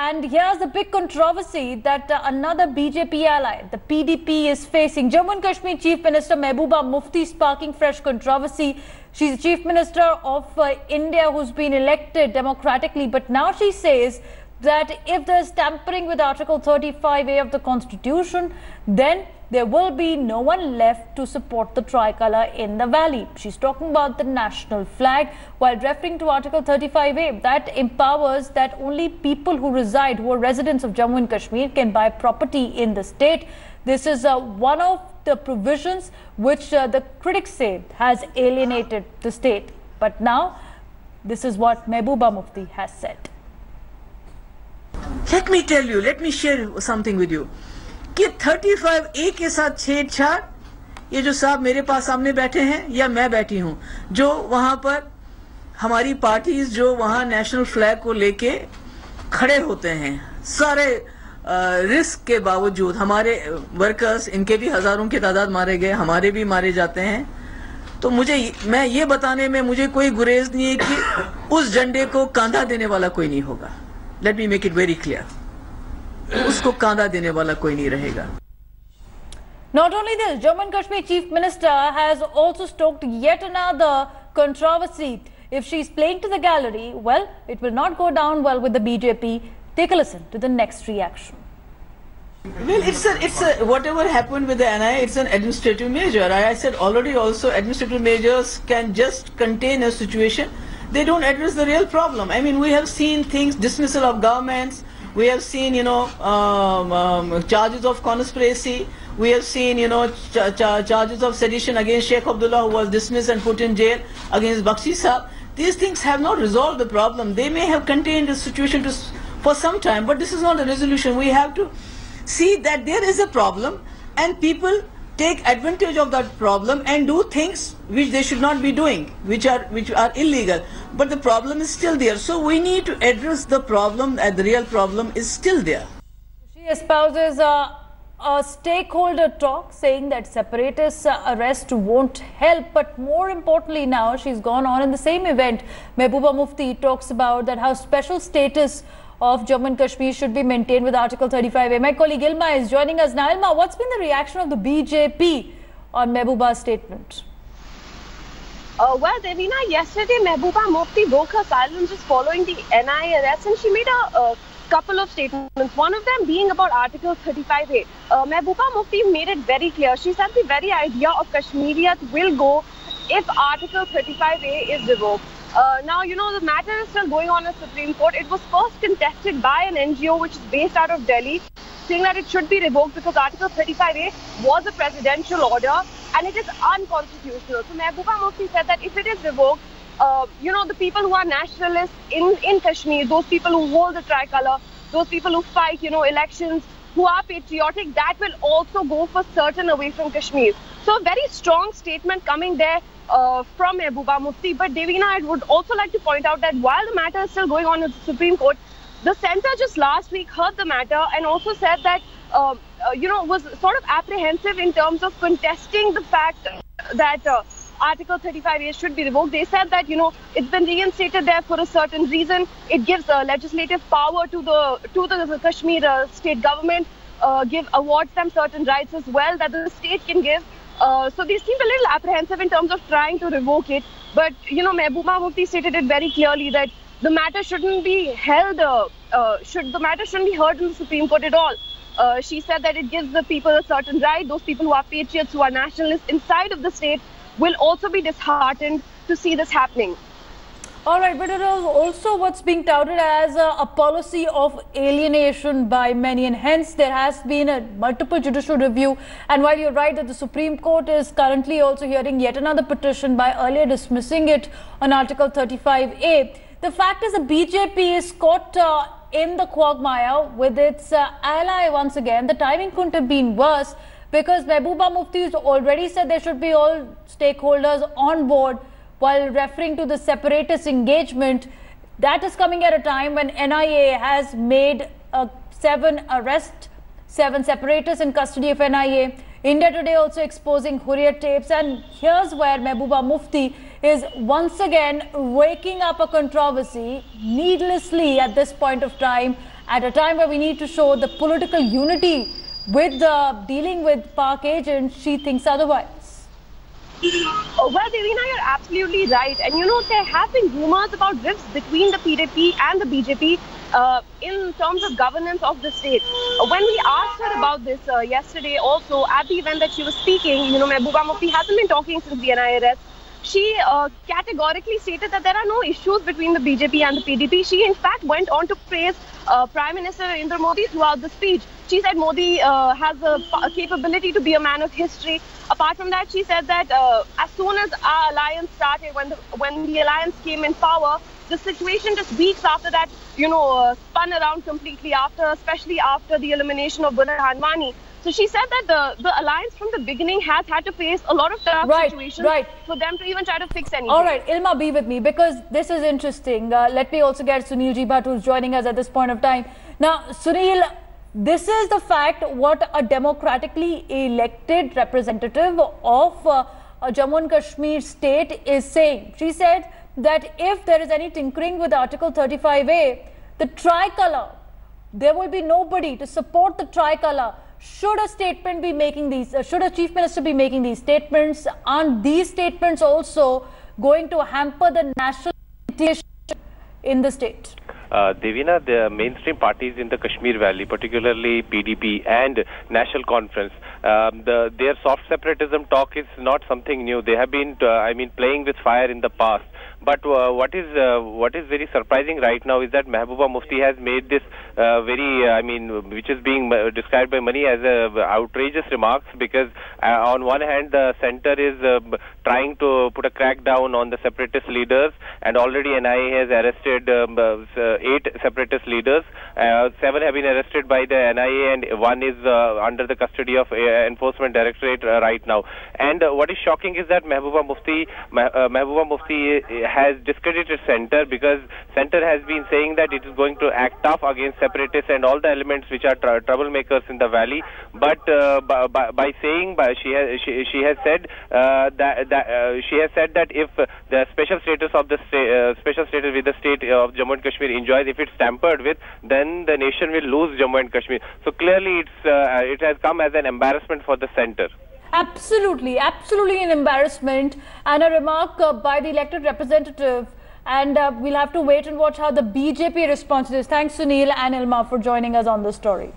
And here's the big controversy that another BJP ally, the PDP, is facing. Jammu and Kashmir Chief Minister Mehbooba Mufti sparking fresh controversy. She's the Chief Minister of India who's been elected democratically. But now she says that if there's tampering with Article 35A of the Constitution, then there will be no one left to support the tricolour in the valley. She's talking about the national flag while referring to Article 35A that empowers that only people who reside, who are residents of Jammu and Kashmir, can buy property in the state. This is one of the provisions which the critics say has alienated the state. But now, this is what Mehbooba Mufti has said. Let me tell you, let me share something with you. कि 35A के साथ छेड़छाड़, ये जो साहब मेरे पास सामने बैठे हैं या मैं बैठी हूँ, जो वहाँ पर हमारी पार्टीज जो वहाँ नेशनल फ्लैग को लेके खड़े होते हैं, सारे रिस्क के बावजूद हमारे वर्कर्स, इनके भी हजारों की तादाद मारे गए, हमारे भी मारे जाते हैं, तो मैं ये बताने में मुझे कोई गुरेज नहीं है कि उस झंडे को कांधा देने वाला कोई नहीं होगा. Let me make it very clear. उसको कांधा देने वाला कोई नहीं रहेगा. Not only this, Jammu and Kashmir Chief Minister has also stoked yet another controversy. If she's playing to the gallery, well, it will not go down well with the BJP. Take a listen to the next reaction. Well, it's a whatever happened with the NIA, it's an administrative measure. I said already also administrative measures can just contain a situation. They don't address the real problem. I mean, we have seen things, dismissal of governments. We have seen, charges of conspiracy. We have seen, charges of sedition against Sheikh Abdullah, who was dismissed and put in jail, against Bakshi Saab. These things have not resolved the problem. They may have contained the situation for some time, but this is not a resolution. We have to see that there is a problem and people take advantage of that problem and do things which they should not be doing, which are illegal. But the problem is still there. So we need to address the problem, and the real problem is still there. She espouses a stakeholder talk, saying that separatist arrest won't help. But more importantly now, she's gone on in the same event. Mehbooba Mufti talks about that how special status of Jammu and Kashmir should be maintained with Article 35A. My colleague Ilma is joining us now. Ilma, what's been the reaction of the BJP on Mehbooba's statement? Well, Devina, yesterday Mehbooba Mufti broke her silence just following the NIA arrest, and she made a couple of statements, one of them being about Article 35A. Mehbooba Mufti made it very clear. She said the very idea of Kashmiriyat will go if Article 35A is revoked. Now, the matter is still going on in the Supreme Court. It was first contested by an NGO which is based out of Delhi, saying that it should be revoked because Article 35A was a presidential order and it is unconstitutional. So Mehbooba Mufti said that if it is revoked, the people who are nationalists in Kashmir, those people who hold the tricolour, those people who fight, elections, who are patriotic, that will also go for certain away from Kashmir. So a very strong statement coming there from Mehbooba Mufti. But Devina, I would also like to point out that while the matter is still going on in the Supreme Court, the centre just last week heard the matter and also said that, was sort of apprehensive in terms of contesting the fact that Article 35A should be revoked. They said that, it's been reinstated there for a certain reason. It gives legislative power to the Kashmir state government, awards them certain rights as well that the state can give. So they seemed a little apprehensive in terms of trying to revoke it. But, Mehbooba Mufti stated it very clearly that the matter shouldn't be held, the matter shouldn't be heard in the Supreme Court at all. She said that it gives the people a certain right. Those people who are patriots, who are nationalists inside of the state will also be disheartened to see this happening. All right, but it is also what's being touted as a policy of alienation by many, and hence there has been a multiple judicial review. And while you're right that the Supreme Court is currently also hearing yet another petition by earlier dismissing it on Article 35A, the fact is the BJP is caught in the quagmire with its ally once again. The timing couldn't have been worse because Mehbooba Mufti has already said there should be all stakeholders on board, while referring to the separatist engagement. That is coming at a time when NIA has made 7 arrests, 7 separatists in custody of NIA. India Today also exposing Hurriyat tapes, and here's where Mehbooba Mufti is once again waking up a controversy needlessly at this point of time, at a time where we need to show the political unity with dealing with Pak agents, she thinks otherwise. Well, Devina, you're absolutely right. And you know, there have been rumors about rifts between the PDP and the BJP in terms of governance of the state. When we asked her about this yesterday also at the event that she was speaking, you know, Mehbooba Mufti hasn't been talking since the NIA arrest. She categorically stated that there are no issues between the BJP and the PDP. She in fact went on to praise Prime Minister Narendra Modi throughout the speech. She said Modi has a capability to be a man of history. Apart from that, she said that as soon as our alliance started, when the alliance came in power, the situation just weeks after that, you know, spun around completely especially after the elimination of Burhan Wani. So she said that the alliance from the beginning has had to face a lot of tough situations for them to even try to fix anything. All right, Ilma, be with me because this is interesting. Let me also get Sunil Jibhat, who's joining us at this point of time. Now, Sunil, this is the fact what a democratically elected representative of Jammu and Kashmir state is saying. She said that if there is any tinkering with Article 35A, the tricolour, there will be nobody to support the tricolour. Should a statement be making these, should a chief minister be making these statements? Aren't these statements also going to hamper the national integration in the state? Devina, the mainstream parties in the Kashmir Valley, particularly PDP and National Conference, their soft separatism talk is not something new. They have been, playing with fire in the past. But what is very surprising right now is that Mehbooba Mufti has made this which is being described by many as outrageous remarks, because on one hand the center is trying to put a crackdown on the separatist leaders, and already NIA has arrested 8 separatist leaders. 7 have been arrested by the NIA and 1 is under the custody of Enforcement Directorate right now. And what is shocking is that Mehbooba Mufti has discredited center, because center has been saying that it is going to act tough against separatists and all the elements which are troublemakers in the valley. But she has said that if the special status of the special status with the state of Jammu and Kashmir enjoys, if it's tampered with, then the nation will lose Jammu and Kashmir. So clearly it has come as an embarrassment for the center. Absolutely, absolutely an embarrassment, and a remark by the elected representative. And we'll have to wait and watch how the BJP responds to this. Thanks, Sunil and Ilma, for joining us on this story.